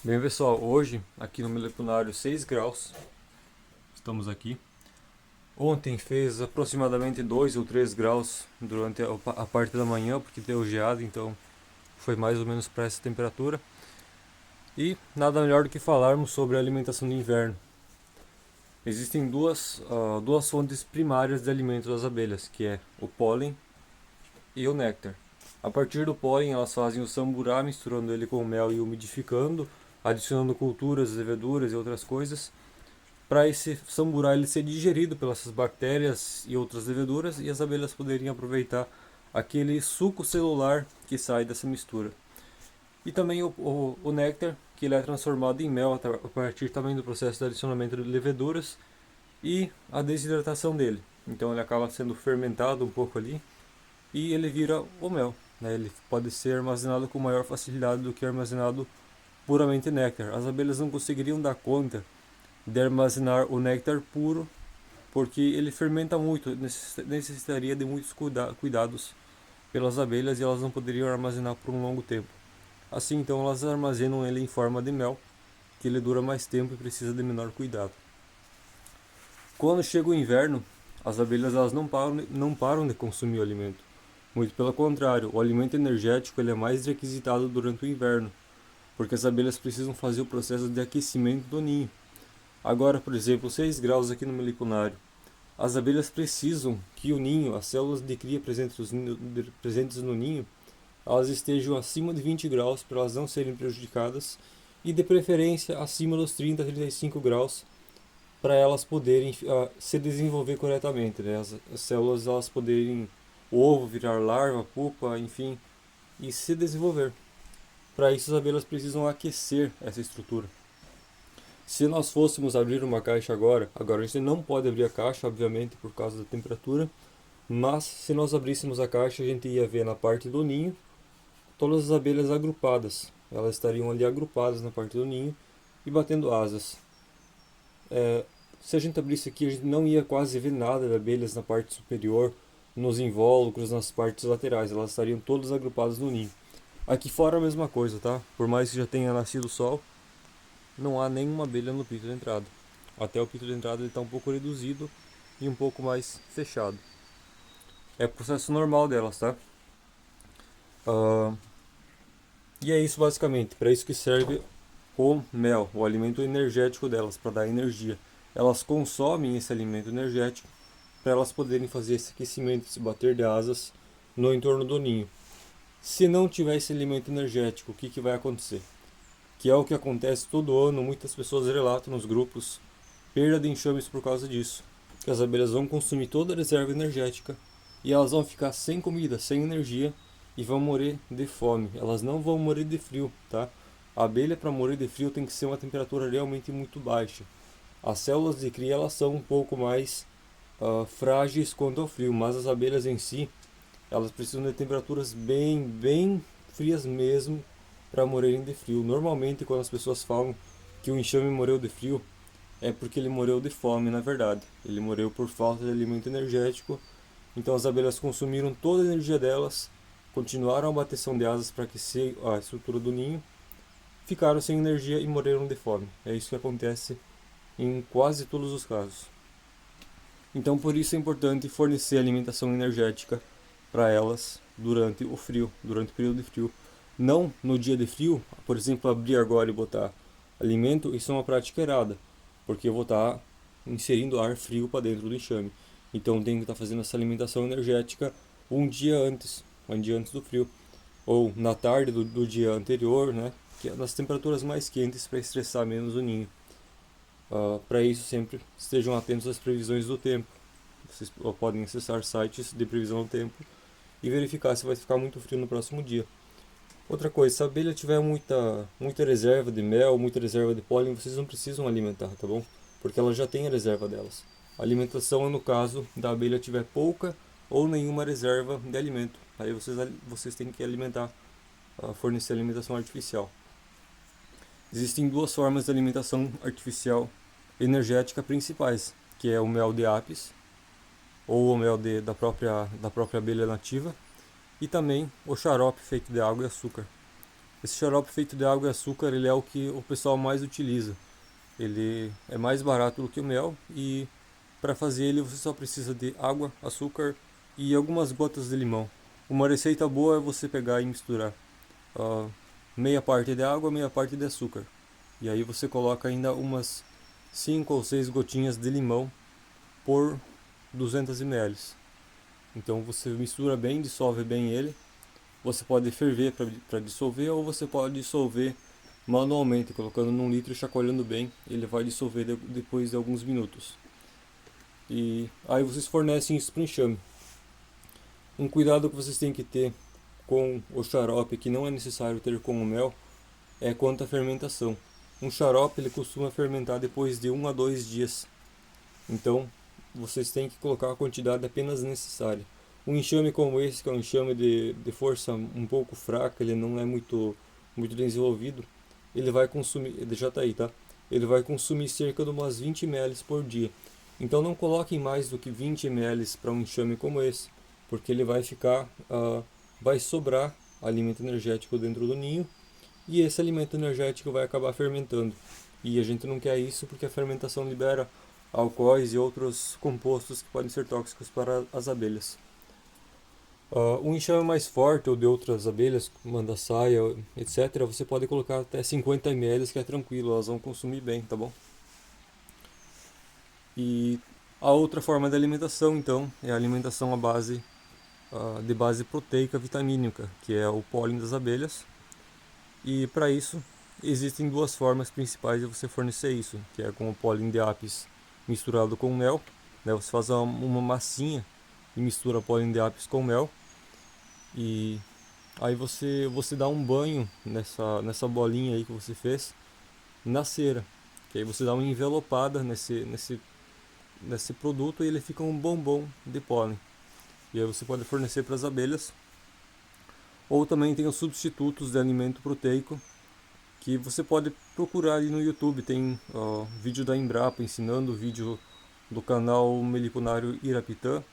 Bem, pessoal, hoje aqui no Melecunário 6 graus, estamos aqui. Ontem fez aproximadamente 2 ou 3 graus durante a parte da manhã, porque deu geada, então foi mais ou menos para essa temperatura. E nada melhor do que falarmos sobre a alimentação de inverno. Existem duas fontes primárias de alimento das abelhas, que é o pólen e o néctar. A partir do pólen, elas fazem o samburá, misturando ele com mel e umidificando, adicionando culturas, leveduras e outras coisas, para esse samburá ele ser digerido pelas bactérias e outras leveduras e as abelhas poderem aproveitar aquele suco celular que sai dessa mistura. E também o néctar, que ele é transformado em mel a partir também do processo de adicionamento de leveduras e a desidratação dele. Então ele acaba sendo fermentado um pouco ali e ele vira o mel. Né? Ele pode ser armazenado com maior facilidade do que armazenado puramente néctar. As abelhas não conseguiriam dar conta de armazenar o néctar puro, porque ele fermenta muito, necessitaria de muitos cuidados pelas abelhas e elas não poderiam armazenar por um longo tempo. Assim, então, elas armazenam ele em forma de mel, que ele dura mais tempo e precisa de menor cuidado. Quando chega o inverno, as abelhas elas não param de consumir o alimento. Muito pelo contrário, o alimento energético ele é mais requisitado durante o inverno, porque as abelhas precisam fazer o processo de aquecimento do ninho. Agora, por exemplo, 6 graus aqui no melicunário. As abelhas precisam que o ninho, as células de cria presentes no ninho, elas estejam acima de 20 graus para elas não serem prejudicadas e de preferência acima dos 30 a 35 graus para elas poderem se desenvolver corretamente, né? As células elas poderem o ovo virar larva, pupa, enfim, e se desenvolver. Para isso as abelhas precisam aquecer essa estrutura. Se nós fôssemos abrir uma caixa agora a gente não pode abrir a caixa, obviamente, por causa da temperatura, mas se nós abríssemos a caixa, a gente ia ver na parte do ninho todas as abelhas agrupadas. Elas estariam ali agrupadas na parte do ninho e batendo asas. Se a gente abrisse aqui, a gente não ia quase ver nada de abelhas na parte superior, nos invólucros, nas partes laterais. Elas estariam todas agrupadas no ninho. Aqui fora a mesma coisa, tá? Por mais que já tenha nascido o sol, não há nenhuma abelha no pito de entrada. Até o pito de entrada ele está um pouco reduzido e um pouco mais fechado. É o processo normal delas, tá? Ah, e é isso basicamente. Para isso que serve o mel, o alimento energético delas, para dar energia. Elas consomem esse alimento energético para elas poderem fazer esse aquecimento, esse bater de asas no entorno do ninho. Se não tiver esse alimento energético, o que vai acontecer? Que é o que acontece todo ano, muitas pessoas relatam nos grupos perda de enxames por causa disso. Que as abelhas vão consumir toda a reserva energética e elas vão ficar sem comida, sem energia e vão morrer de fome. Elas não vão morrer de frio, tá? A abelha para morrer de frio tem que ser uma temperatura realmente muito baixa. As células de cria elas são um pouco mais frágeis quanto ao frio, mas as abelhas em si elas precisam de temperaturas bem frias mesmo para morrerem de frio. Normalmente quando as pessoas falam que o enxame morreu de frio, é porque ele morreu de fome, na verdade. Ele morreu por falta de alimento energético. Então as abelhas consumiram toda a energia delas, continuaram a bateção de asas para aquecer a estrutura do ninho, ficaram sem energia e morreram de fome. É isso que acontece em quase todos os casos. Então por isso é importante fornecer alimentação energética para elas durante o frio, durante o período de frio. Não no dia de frio, por exemplo, abrir agora e botar alimento, isso é uma prática errada, porque eu vou estar inserindo ar frio para dentro do enxame. Então tem que estar fazendo essa alimentação energética um dia antes do frio, ou na tarde do dia anterior, né? Que é nas temperaturas mais quentes para estressar menos o ninho. Para isso sempre estejam atentos às previsões do tempo. Vocês podem acessar sites de previsão do tempo e verificar se vai ficar muito frio no próximo dia. Outra coisa, se a abelha tiver muita reserva de mel, muita reserva de pólen, vocês não precisam alimentar, tá bom? Porque ela já tem a reserva delas. A alimentação é no caso da abelha tiver pouca ou nenhuma reserva de alimento. Aí vocês têm que alimentar, fornecer alimentação artificial. Existem duas formas de alimentação artificial energética principais, que é o mel de apis, ou o mel da própria abelha nativa, e também o xarope feito de água e açúcar. Esse xarope feito de água e açúcar, ele é o que o pessoal mais utiliza. Ele é mais barato do que o mel e para fazer ele você só precisa de água, açúcar e algumas gotas de limão. Uma receita boa é você pegar e misturar meia parte de água, meia parte de açúcar. E aí você coloca ainda umas 5 ou 6 gotinhas de limão por 200 ml. Então você mistura bem, dissolve bem ele. Você pode ferver para dissolver ou você pode dissolver manualmente, colocando num litro e chacoalhando bem. Ele vai dissolver depois de alguns minutos. E aí vocês fornecem isso para o enxame. Um cuidado que vocês têm que ter com o xarope, que não é necessário ter com o mel, é quanto à fermentação. Um xarope ele costuma fermentar depois de 1 a 2 dias. Então vocês têm que colocar a quantidade apenas necessária. Um enxame como esse, que é um enxame de força um pouco fraca, ele não é muito desenvolvido, ele vai consumir, ele já está aí, tá? Ele vai consumir cerca de umas 20 ml por dia. Então não coloquem mais do que 20 ml para um enxame como esse, porque ele vai ficar, vai sobrar alimento energético dentro do ninho e esse alimento energético vai acabar fermentando. E a gente não quer isso porque a fermentação libera alcoóis e outros compostos que podem ser tóxicos para as abelhas. Um enxame mais forte ou de outras abelhas, mandaçaia, etc., você pode colocar até 50 ml, que é tranquilo, elas vão consumir bem, tá bom? E a outra forma de alimentação, então, é a alimentação à base, de base proteica vitamínica, que é o pólen das abelhas. E para isso, existem duas formas principais de você fornecer isso, que é com o pólen de apis misturado com mel, né? Você faz uma massinha e mistura pólen de apis com mel, e aí você dá um banho nessa bolinha aí que você fez na cera, que aí você dá uma envelopada nesse produto e ele fica um bombom de pólen. E aí você pode fornecer para as abelhas. Ou também tem os substitutos de alimento proteico, que você pode procurar ali no YouTube. Tem vídeo da Embrapa ensinando, vídeo do canal Meliponário Irapitã.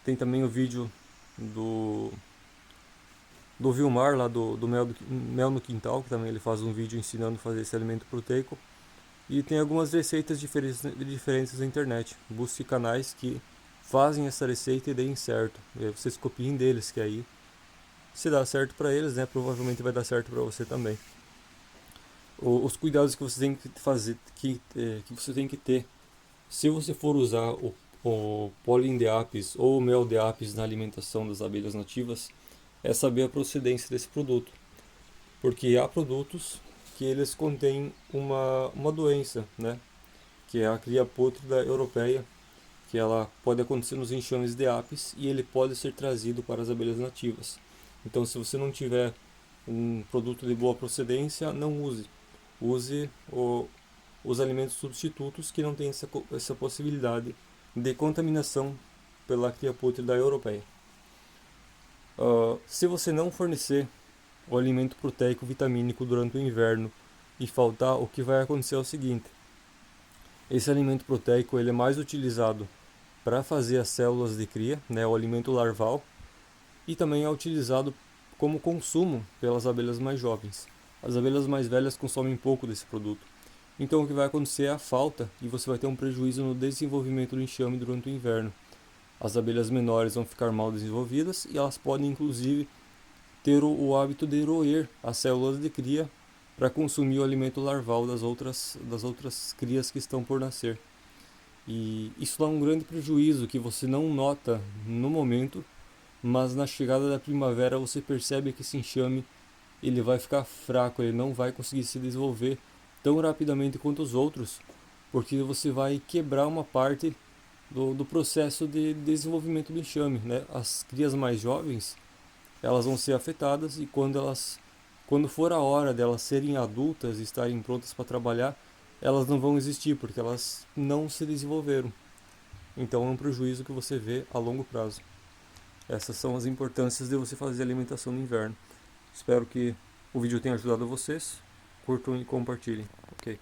Tem também o vídeo do Vilmar, lá do Mel no Quintal, que também ele faz um vídeo ensinando a fazer esse alimento proteico. E tem algumas receitas diferentes na internet. Busque canais que fazem essa receita e deem certo. E aí vocês copiem deles, que aí se dá certo para eles, né, provavelmente vai dar certo para você também. Os cuidados que você tem que fazer, que você tem que ter, se você for usar o pólen de apis ou o mel de apis na alimentação das abelhas nativas, é saber a procedência desse produto, porque há produtos que eles contêm uma doença, né, que é a cria pútrida europeia, que ela pode acontecer nos enxames de apis e ele pode ser trazido para as abelhas nativas. Então, se você não tiver um produto de boa procedência, não use. Use os alimentos substitutos que não têm essa possibilidade de contaminação pela cria pútrida europeia. Se você não fornecer o alimento proteico vitamínico durante o inverno e faltar, o que vai acontecer é o seguinte: esse alimento proteico ele é mais utilizado para fazer as células de cria, né, o alimento larval, e também é utilizado como consumo pelas abelhas mais jovens. As abelhas mais velhas consomem pouco desse produto. Então o que vai acontecer é a falta e você vai ter um prejuízo no desenvolvimento do enxame durante o inverno. As abelhas menores vão ficar mal desenvolvidas e elas podem inclusive ter o hábito de roer as células de cria para consumir o alimento larval das outras crias que estão por nascer. E isso dá um grande prejuízo que você não nota no momento, mas na chegada da primavera você percebe que esse enxame ele vai ficar fraco, ele não vai conseguir se desenvolver tão rapidamente quanto os outros, porque você vai quebrar uma parte do processo de desenvolvimento do enxame, né? As crias mais jovens elas vão ser afetadas e quando for a hora delas serem adultas e estarem prontas para trabalhar, elas não vão existir porque elas não se desenvolveram. Então é um prejuízo que você vê a longo prazo. Essas são as importâncias de você fazer alimentação no inverno. Espero que o vídeo tenha ajudado vocês. Curtam e compartilhem. Ok.